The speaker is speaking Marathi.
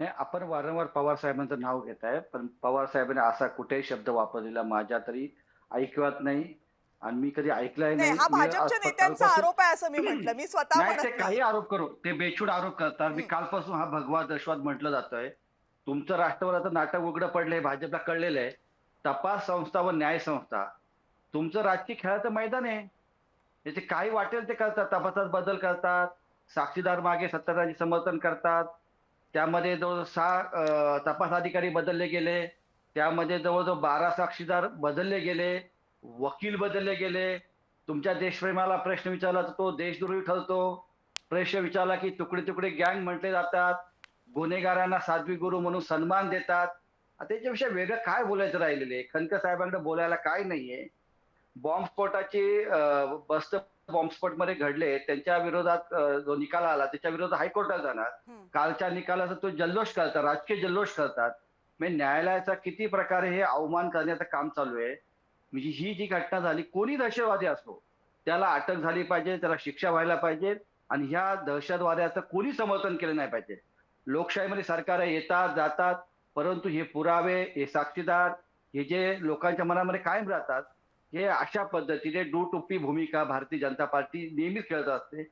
नाही, आपण वारंवार पवार साहेबांचं नाव घेताय, पण पवार साहेबांनी असा कुठेही शब्द वापरलेला माझ्या तरी ऐकिवात नाही आणि मी कधी ऐकलाही नाही, नाही. हा मी आज भाजपच्या नेत्यांचा कालपासून आरोप आहे असं मी म्हटलं. मी स्वतः नाही, ते म्हणत काही नाही. आरोप करू, ते बेछूट आरोप करतात. मी हं. कालपासून हा भगवा दशवाद म्हटलं जातोय. तुमचं राष्ट्रवादाचं नाटक उघडं पडलंय, भाजपला कळलेलं आहे. तपास संस्था व न्याय संस्था तुमचं राजकीय खेळाचं मैदान आहे. त्याचे काही वाटेल ते करतात. तपासात बदल करतात. साक्षीदार मागे सत्ताधारी समर्थन करतात. त्यामध्ये जवळ 6 तपास अधिकारी बदलले गेले. त्यामध्ये जवळ-जवळ 12 साक्षीदार बदलले गेले. वकील बदलले गेले. तुमच्या देशप्रेमाला प्रश्न विचारला तर तो देशद्रोही ठरतो. प्रश्न विचारला की तुकडे-तुकडे गँग म्हटले जातात. गुन्हेगारांना साध्वी गुरु म्हणून सन्मान देतात. त्याच्यापेक्षा वेगळं काय बोलायचं राहिलेलं आहे? खनकर साहेबांकडे बोलायला काय नाहीये. बॉम्बस्फोटाची बस्त बॉम्बस्फोटमध्ये घडले, त्यांच्या विरोधात जो निकाल आला त्याच्या विरोधात हायकोर्टात जाणार. हं. कालच्या निकालाचा तो जल्लोष करतात, राजकीय जल्लोष करतात. म्हणजे न्यायालयाचा किती प्रकारे हे अवमान करण्याचं काम चालू आहे. म्हणजे ही जी घटना झाली, कोणी दहशतवादी असो, त्याला अटक झाली पाहिजे, त्याला शिक्षा व्हायला पाहिजे आणि ह्या दहशतवाद्याचं कोणी समर्थन केलं नाही पाहिजे. लोकशाहीमध्ये सरकार येतात, जातात, परंतु हे पुरावे, हे साक्षीदार, हे जे लोकांच्या मनामध्ये कायम राहतात, हे अशा पद्धतीने डूटुप्पी भूमिका भारतीय जनता पार्टी नेहमीच खेळत असते.